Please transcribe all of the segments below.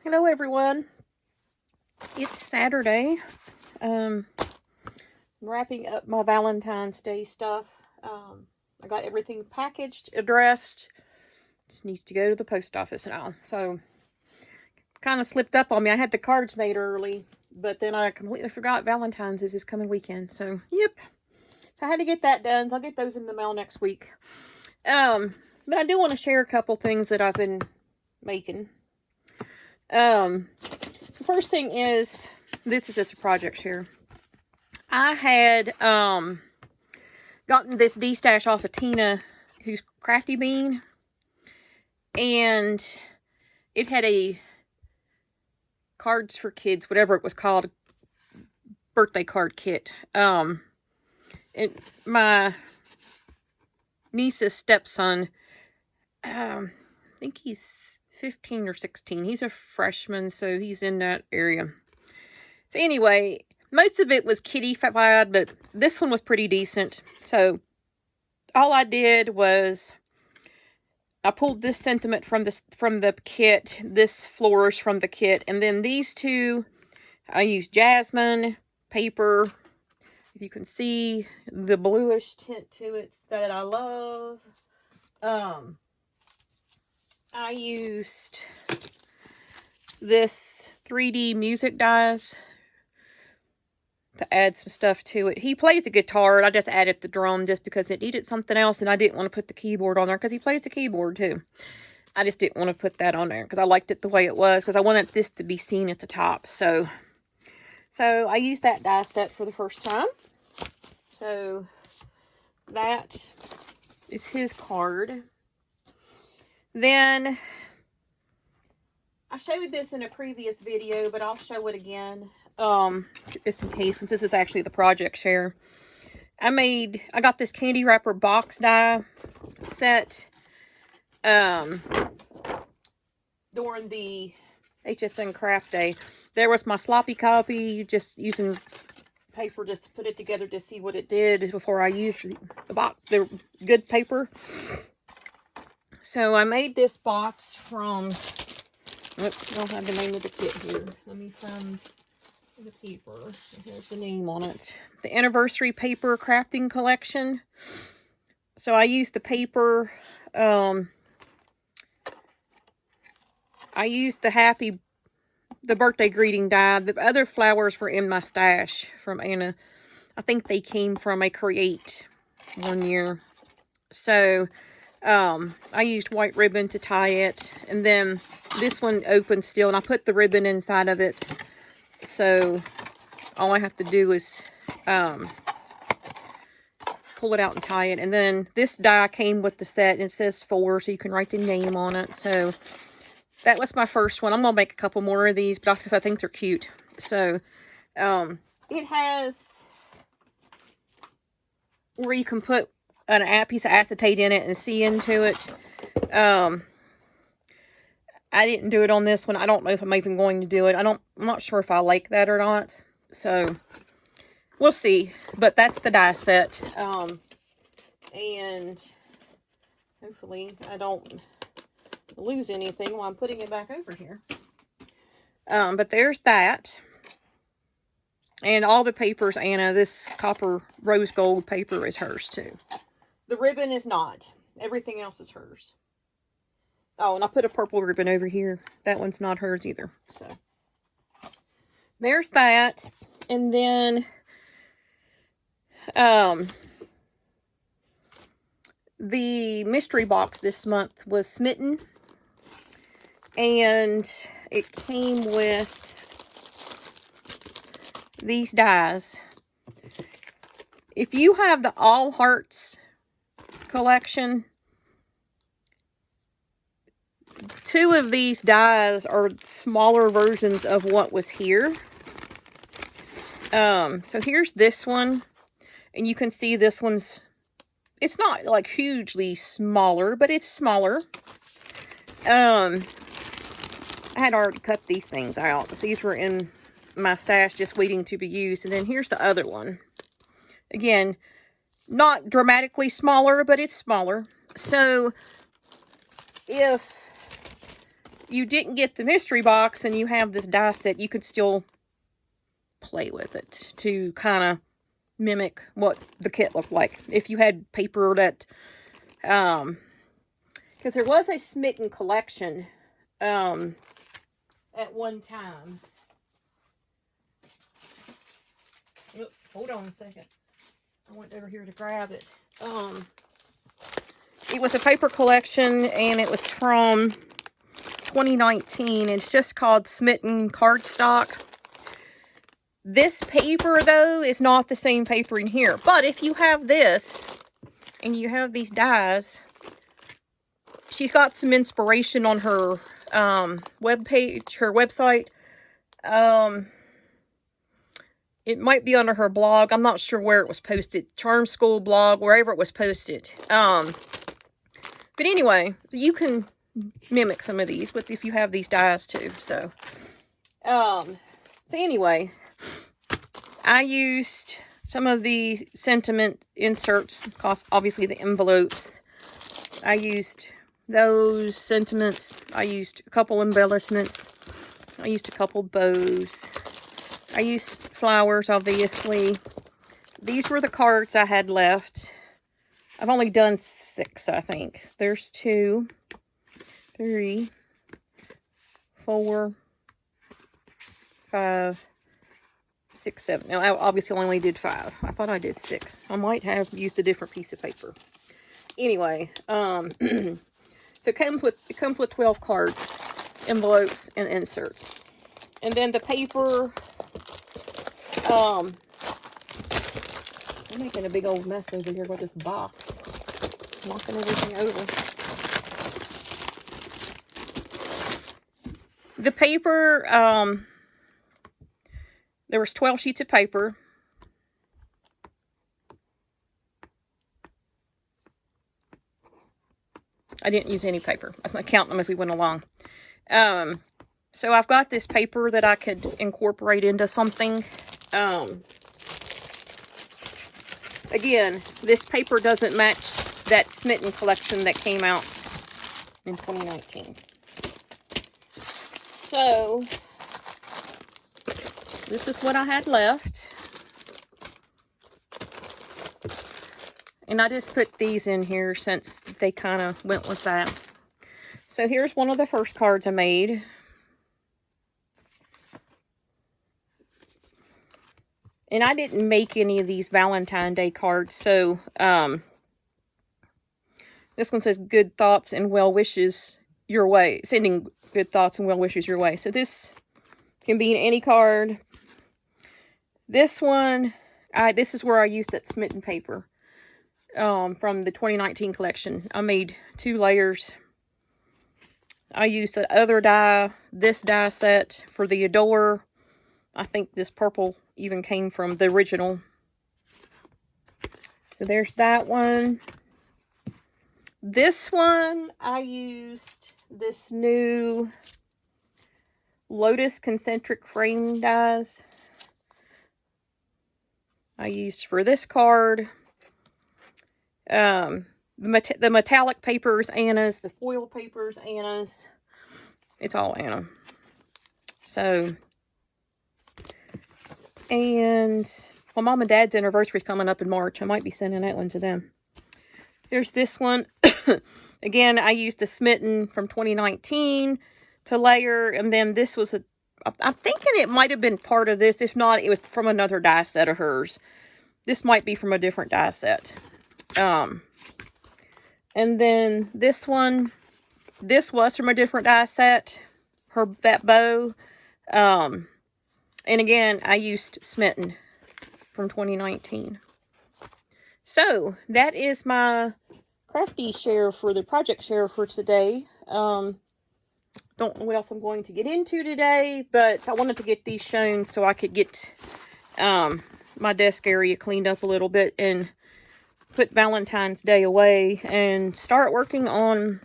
Hello everyone. It's Saturday. I'm wrapping up my Valentine's Day stuff. I got everything packaged, addressed. Just needs to go to the post office now. So kind of slipped up on me. I had the cards made early, but then I completely forgot Valentine's is this coming weekend. So yep. So I had to get that done. I'll get those in the mail next week. But I do want to share a couple things that I've been making. The first thing is, this is just a project share. I had gotten this D-stash off of Tina, who's Crafty Bean, and it had a cards for kids, whatever it was called, birthday card kit. My niece's stepson, I think he's 15 or 16. He's a freshman, so he's in that area. So anyway, most of it was kiddie-fied, but this one was pretty decent. So all I did was I pulled this sentiment from the kit, this flourish from the kit, and then these two, I used jasmine paper. If you can see the bluish tint to it that I love. I used this 3D music dies to add some stuff to it. He plays the guitar, and I just added the drum just because it needed something else, and I didn't want to put the keyboard on there because he plays the keyboard too. I just didn't want to put that on there because I liked it the way it was, because I wanted this to be seen at the top. So I used that die set for the first time. So that is his card. Then I showed this in a previous video, but I'll show it again. Just in case, since this is actually the project share. I got this candy wrapper box die set during the HSN craft day. There was my sloppy copy, just using paper just to put it together to see what it did before I used the good paper. So I made this box from, I don't have the name of the kit here. Let me find the paper. It has the name on it. The Anniversary Paper Crafting Collection. So I used the paper. I used the birthday greeting die. The other flowers were in my stash from Anna. I think they came from a Create one year. So I used white ribbon to tie it, and then this one opens still, and I put the ribbon inside of it, so all I have to do is pull it out and tie it. And then this die came with the set, and it says 4, so you can write the name on it. So that was my first one. I'm gonna make a couple more of these, but because I think they're cute. So it has where you can put a piece of acetate in it and see into it. I didn't do it on this one. I don't know if I'm even going to do it. I'm not sure if I like that or not. So we'll see. But that's the die set. And hopefully I don't lose anything while I'm putting it back over here. But there's that. And all the papers, Anna, this copper rose gold paper is hers too. The ribbon is not. Everything else is hers. Oh, and I put a purple ribbon over here. That one's not hers either. So there's that. And then the mystery box this month was Smitten. And it came with these dies. If you have the All Hearts collection, 2 of these dies are smaller versions of what was here. So here's this one, and you can see this one's, it's not like hugely smaller, but it's smaller. I had already cut these things out. These were in my stash just waiting to be used. And then here's the other one. Again, not dramatically smaller, but it's smaller. So if you didn't get the mystery box and you have this die set, you could still play with it to kind of mimic what the kit looked like. If you had paper that, because there was a Smitten collection, at one time. Oops, hold on a second. I went over here to grab it. It was a paper collection, and it was from 2019. It's just called Smitten Cardstock. This paper, though, is not the same paper in here. But if you have this, and you have these dies, she's got some inspiration on her webpage, her website. It might be under her blog. I'm not sure where it was posted. Charm School blog, wherever it was posted. But anyway, you can mimic some of these with if you have these dies too. So anyway, I used some of the sentiment inserts, obviously the envelopes. I used those sentiments. I used a couple embellishments. I used a couple bows. I used flowers, obviously. These were the cards I had left. I've only done 6, I think. There's 2, 3, 4, 5, 6, 7. Now, I obviously only did 5. I thought I did 6. I might have used a different piece of paper. Anyway, so it comes with 12 cards, envelopes, and inserts. And then the paper, I'm making a big old mess over here with this box. Knocking everything over. The paper, there was 12 sheets of paper. I didn't use any paper. I was going to count them as we went along. So I've got this paper that I could incorporate into something. Again, this paper doesn't match that Smitten collection that came out in 2019. So, this is what I had left. And I just put these in here since they kind of went with that. So here's one of the first cards I made. And I didn't make any of these Valentine's Day cards, so this one says good thoughts and well wishes your way. Sending good thoughts and well wishes your way. So this can be in any card. This one, this is where I used that Smitten paper from the 2019 collection. I made 2 layers. I used the other die, this die set for the Adore. I think this purple even came from the original. So there's that one. This one, I used this new Lotus concentric frame dies. I used for this card. The metallic paper is Anna's. The foil paper is Anna's. It's all Anna. So, and my mom and dad's anniversary is coming up in March. I might be sending that one to them. There's this one. Again, I used the Smitten from 2019 to layer. And then this was I'm thinking it might have been part of this. If not, it was from another die set of hers. This might be from a different die set. And then this one, this was from a different die set. That bow. And again, I used Smitten from 2019. So, that is my crafty share for the project share for today. Don't know what else I'm going to get into today, but I wanted to get these shown so I could get my desk area cleaned up a little bit and put Valentine's Day away and start working on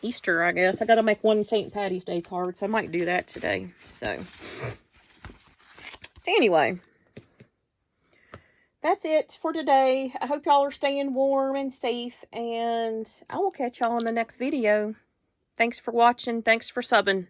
Easter, I guess. I got to make one St. Patty's Day card, so I might do that today. So anyway, that's it for today. I hope y'all are staying warm and safe, and I will catch y'all in the next video. Thanks for watching. Thanks for subbing.